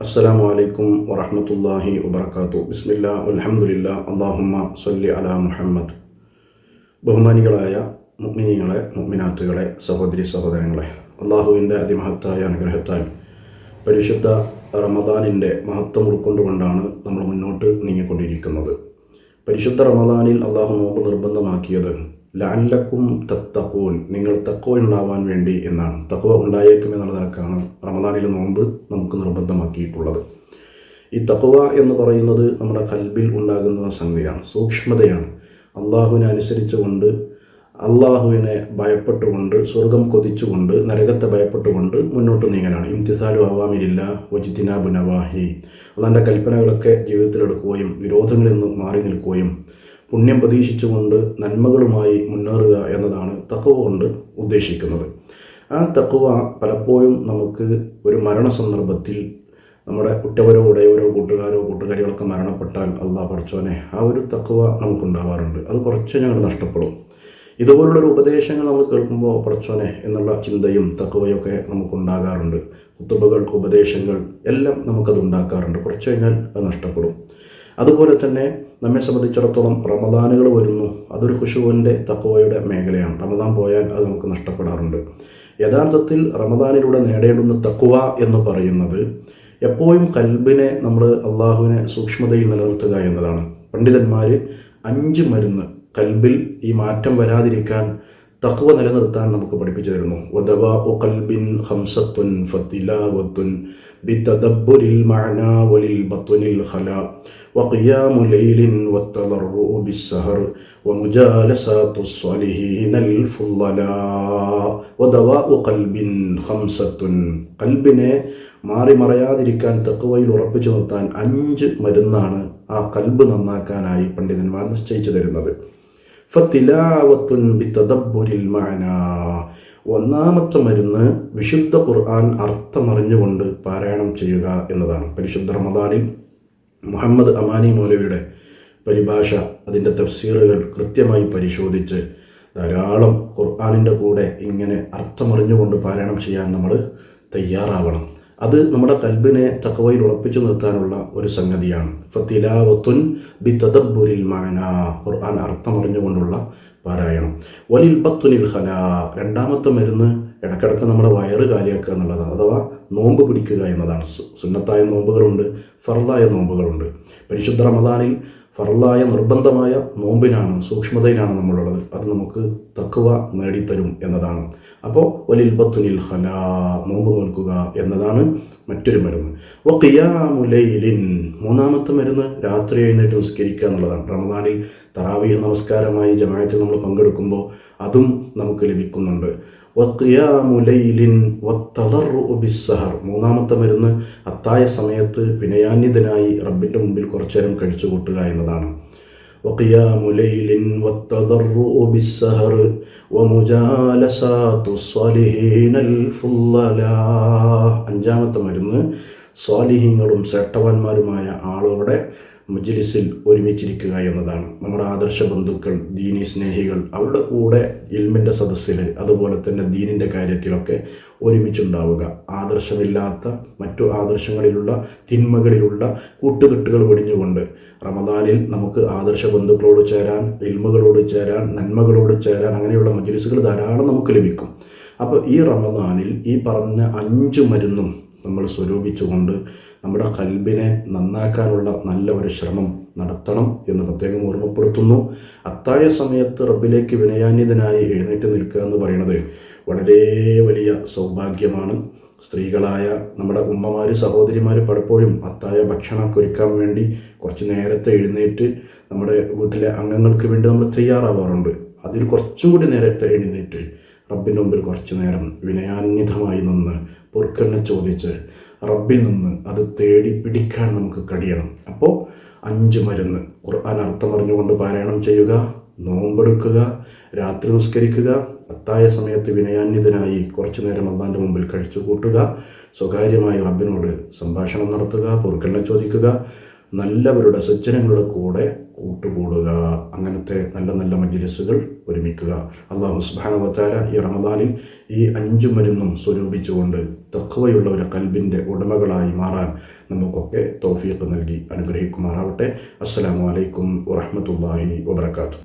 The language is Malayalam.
അസ്സലാമു അലൈക്കും വറഹ്മത്തുള്ളാഹി വബറകാതുഹു. ബിസ്മില്ലാ അൽഹംദുലില്ലാ അല്ലാഹുമ്മ സ്വല്ലി അലാ മുഹമ്മദ്. ബഹുമാനികളായ മുഅ്മിനീങ്ങളെ, മുഅ്മിനാത്തുകളെ, സഹോദരി സഹോദരങ്ങളെ, അള്ളാഹുവിൻ്റെ അതിമഹത്തായ അനുഗ്രഹത്താൽ പരിശുദ്ധ റമദാനിൻ്റെ മഹത്വം ഉൾക്കൊണ്ടുകൊണ്ടാണ് നമ്മൾ മുന്നോട്ട് നീങ്ങിക്കൊണ്ടിരിക്കുന്നത്. പരിശുദ്ധ റമദാനിൽ അള്ളാഹു നോമ്പ് നിർബന്ധമാക്കിയത് ലഅല്ലക്കും തത്തഖൂൻ, നിങ്ങൾ തഖ്വ ഉണ്ടാവാൻ വേണ്ടി എന്നാണ്. തഖ്വ ഉണ്ടായേക്കും എന്നുള്ള നിലക്കാണ് റമദാനിൽ നോമ്പ് നമുക്ക് നിർബന്ധമാക്കിയിട്ടുള്ളത്. ഈ തഖ്വ എന്ന് പറയുന്നത് നമ്മുടെ ഖൽബിൽ ഉണ്ടാകുന്ന സംഗതിയാണ്, സൂക്ഷ്മതയാണ്. അള്ളാഹുവിനെ അനുസരിച്ചുകൊണ്ട്, അള്ളാഹുവിനെ ഭയപ്പെട്ടുകൊണ്ട്, സ്വർഗം കൊതിച്ചുകൊണ്ട്, നരകത്തെ ഭയപ്പെട്ടുകൊണ്ട് മുന്നോട്ട് നീങ്ങലാണ്. ഇംതിസാലു അവാമിരില്ല വജ്തിനാബു നവാഹി, അള്ളാഹിൻ്റെ കൽപ്പനകളൊക്കെ ജീവിതത്തിലെടുക്കുകയും വിരോധങ്ങളിൽ നിന്ന് മാറി നിൽക്കുകയും പുണ്യം പ്രതീക്ഷിച്ചുകൊണ്ട് നന്മകളുമായി മുന്നേറുക എന്നതാണ് തഖ്വ കൊണ്ട് ഉദ്ദേശിക്കുന്നത്. ആ തഖ്വ പലപ്പോഴും നമുക്ക് ഒരു മരണ സന്ദർഭത്തിൽ നമ്മുടെ ഉറ്റവരോ ഉടയവരോ കൂട്ടുകാരോ കൂട്ടുകാരികളൊക്കെ മരണപ്പെട്ടാൽ അള്ളാഹ് പഠിച്ചോനെ, ആ ഒരു തഖ്വ നമുക്കുണ്ടാവാറുണ്ട്. അത് കുറച്ച് ഞങ്ങൾ നഷ്ടപ്പെടും. ഇതുപോലുള്ളൊരു ഉപദേശങ്ങൾ നമ്മൾ കേൾക്കുമ്പോൾ പഠിച്ചോനെ എന്നുള്ള ചിന്തയും തഖ്വയൊക്കെ നമുക്കുണ്ടാകാറുണ്ട്. ഖുതുബകൾ, ഉപദേശങ്ങൾ എല്ലാം നമുക്കത് ഉണ്ടാക്കാറുണ്ട്. കുറച്ച് കഴിഞ്ഞാൽ അത് നഷ്ടപ്പെടും. അതുപോലെ തന്നെ നമ്മെ സംബന്ധിച്ചിടത്തോളം റമദാനുകൾ വരുന്നു, അതൊരു ഖുശൂവിൻ്റെ തഖ്വയുടെ മേഖലയാണ്. റമദാൻ പോയാൽ അത് നമുക്ക് നഷ്ടപ്പെടാറുണ്ട്. യഥാർത്ഥത്തിൽ റമദാനിലൂടെ നേടേണ്ടുന്ന തഖ്വ എന്ന് പറയുന്നത് എപ്പോഴും ഖൽബിനെ നമ്മൾ അള്ളാഹുവിനെ സൂക്ഷ്മതയിൽ നിലനിർത്തുക എന്നതാണ്. പണ്ഡിതന്മാർ 5 മരുന്ന് ഖൽബിൽ ഈ മാറ്റം വരാതിരിക്കാൻ, തഖ്വ നിലനിർത്താൻ നമുക്ക് പഠിപ്പിച്ചു തരുന്നു. വദവാഉ ഖൽബിൻ ഖംസത്തുൻ ഫതിലാവത്തുൻ ബിതദബ്ബുരിൽ മഅനാ വലിൽ ബത്നിൽ ഖലാ വഖിയാമു ലൈലിൻ വത്തദർറു ബിസ്സഹർ വമുജാലസാത്തുസ് സ്വാലിഹീനൽ ഫുളലാ. വദവാഉ ഖൽബിൻ ഖംസത്തുൻ, ഖൽബിനെ മാറി മറയാതിരിക്കാൻ, തഖ്വയിൽ ഉറപ്പിച്ചു നിർത്താൻ 5 മരുന്നാണ് ആ ഖൽബ് നന്നാക്കാനായി പണ്ഡിതന്മാർ നിശ്ചയിച്ചു തരുന്നത്. ഫതിലാവത്തുൻ ബിതദബ്ബുരിൽ മഅനാ, ഒന്നാമത്തെ മരുന്ന് വിശുദ്ധ ഖുർആൻ അർത്ഥമറിഞ്ഞുകൊണ്ട് പാരായണം ചെയ്യുക എന്നതാണ്. പരിശുദ്ധ റമദാനിൽ മുഹമ്മദ് അമാനി മൗലവിയുടെ പരിഭാഷ, അതിൻ്റെ തഫ്സീറുകൾ കൃത്യമായി പരിശോധിച്ച് ധാരാളം ഖുർആനിൻ്റെ കൂടെ ഇങ്ങനെ അർത്ഥമറിഞ്ഞുകൊണ്ട് പാരായണം ചെയ്യാൻ നമ്മൾ തയ്യാറാവണം. അത് നമ്മുടെ ഖൽബിനെ തഖ്വയിൽ ഉറപ്പിച്ചു നിർത്താനുള്ള ഒരു സംഗതിയാണ്. ഫതിലാവത്തുൻ ബിതദബ്ബുരിൽ മഅനാ, ഖുർആൻ അർത്ഥമറിഞ്ഞുകൊണ്ടുള്ള പാരായണം. വലിൽ ബത്നിൽ ഖലാ, രണ്ടാമത്തെ മരുന്ന് ഇടക്കിടക്ക് നമ്മുടെ വയറ് കാലിയാക്കുക എന്നുള്ളതാണ്, അഥവാ നോമ്പ് പിടിക്കുക എന്നതാണ്. സുന്നത്തായ നോമ്പുകളുണ്ട്, ഫർളായ നോമ്പുകളുണ്ട്. പരിശുദ്ധ റമദാനിൽ ഫർളായ നിർബന്ധമായ നോമ്പിനാണ്, സൂക്ഷ്മതയിലാണ് നമ്മളുള്ളത്. അത് നമുക്ക് തഖ്വ നേടിത്തരും എന്നതാണ്. അപ്പോൾ വലിൽ ബത്നിൽ ഖലാ, നോമ്പ് നോൽക്കുക എന്നതാണ് മറ്റൊരു മരുന്ന്. വഖിയാമു ലൈലിൻ, മൂന്നാമത്തെ മരുന്ന് രാത്രി എഴുന്നേറ്റ് നിസ്കരിക്കുക എന്നുള്ളതാണ്. റമദാനിൽ തറാവീഹ് നമസ്കാരമായി ജമാഅത്തിൽ നമ്മൾ പങ്കെടുക്കുമ്പോൾ അതും നമുക്ക് ലഭിക്കുന്നുണ്ട്. വഖിയാമു ലൈലിൻ വത്തദർറു ബിസ്സഹർ, മൂന്നാമത്തെ മരുന്ന് അത്തായ സമയത്ത് വിനയാന്വിതനായി റബ്ബിൻ്റെ മുമ്പിൽ കുറച്ചു നേരം കഴിച്ചു കൂട്ടുക എന്നതാണ്. വഖിയാമു ലൈലിൻ വത്തദർറു ബിസ്സഹർ വമുജാലസാത്തുസ് സ്വാലിഹീനൽ ഫുളലാ, അഞ്ചാമത്തെ മരുന്ന് സ്വാലിഹീങ്ങളും ശ്രേഷ്ഠവാന്മാരുമായ ആളുകളുടെ മജ്ലിസിൽ ഒരുമിച്ചിരിക്കുക എന്നതാണ്. നമ്മുടെ ആദർശ ബന്ധുക്കൾ, ദീനി സ്നേഹികൾ, അവരുടെ കൂടെ ഇൽമിൻ്റെ സദസ്സിൽ, അതുപോലെ തന്നെ ദീനിൻ്റെ കാര്യത്തിലൊക്കെ ഒരുമിച്ചുണ്ടാവുക. ആദർശമില്ലാത്ത മറ്റു ആദർശങ്ങളിലുള്ള തിന്മകളിലുള്ള കൂട്ടുകെട്ടുകൾ വെടിഞ്ഞുകൊണ്ട് റമദാനിൽ നമുക്ക് ആദർശ ബന്ധുക്കളോട് ചേരാൻ, ഇൽമുകളോട് ചേരാൻ, നന്മകളോട് ചേരാൻ, അങ്ങനെയുള്ള മജ്ലിസുകൾ ധാരാളം നമുക്ക് ലഭിക്കും. അപ്പോൾ ഈ റമദാനിൽ ഈ പറഞ്ഞ 5 മരുന്നും നമ്മൾ സ്വരൂപിച്ചുകൊണ്ട് നമ്മുടെ ഖൽബിനെ നന്നാക്കാനുള്ള നല്ല ഒരു ശ്രമം നടത്തണം എന്ന് പ്രത്യേകം ഓർമ്മപ്പെടുത്തുന്നു. അത്താഴ സമയത്ത് റബ്ബിലേക്ക് വിനയാന്വിതനായി എഴുന്നേറ്റ് നിൽക്കുക എന്ന് പറയുന്നത് വളരെ വലിയ സൗഭാഗ്യമാണ്. സ്ത്രീകളായ നമ്മുടെ ഉമ്മമാർ, സഹോദരിമാർ പലപ്പോഴും അത്താഴ ഭക്ഷണമൊക്കെ ഒരുക്കാൻ വേണ്ടി കുറച്ച് നേരത്തെ എഴുന്നേറ്റ് നമ്മുടെ വീട്ടിലെ അംഗങ്ങൾക്ക് വേണ്ടി നമ്മൾ തയ്യാറാവാറുണ്ട്. അതിൽ കുറച്ചും കൂടി നേരത്തെ എഴുന്നേറ്റ് റബ്ബിൻ്റെ മുമ്പിൽ കുറച്ചു നേരം വിനയാന്വിതമായി നിന്ന് പൊറുക്കലിനെ ചോദിച്ച് റബ്ബിൽ നിന്ന് അത് തേടി പിടിക്കാൻ നമുക്ക് കഴിയണം. അപ്പോൾ 5 മരുന്ന് ഖുർആൻ അർത്ഥമറിഞ്ഞുകൊണ്ട് പാരായണം ചെയ്യുക, നോമ്പെടുക്കുക, രാത്രി നിസ്കരിക്കുക, അത്തായ സമയത്ത് വിനയാന്വിതനായി കുറച്ചു നേരം അള്ളാൻ്റെ മുമ്പിൽ കഴിച്ചു കൂട്ടുക, സ്വകാര്യമായി റബ്ബിനോട് സംഭാഷണം നടത്തുക, പൊറുക്കലിനെ ചോദിക്കുക, നല്ലവരുടെ സജ്ജനങ്ങളുടെ കൂടെ കൂട്ടുകൂടുക, അങ്ങനത്തെ നല്ല നല്ല മജ്ലിസുകൾ ഒരുമിക്കുക. അല്ലാഹു സുബ്ഹാനഹു വ തആല ഈ റമദാനിൽ ഈ 5 മരുന്നും സ്വരൂപിച്ചുകൊണ്ട് തഖ്വയുള്ള ഒരു ഖൽബിൻ്റെ ഉടമകളായി മാറാൻ നമുക്കൊക്കെ തൗഫീഖ് നൽകി അനുഗ്രഹിക്കുമാറാവട്ടെ. അസ്സലാമു അലൈക്കും വറഹ്മത്തുള്ളാഹി വബറകാതുഹു.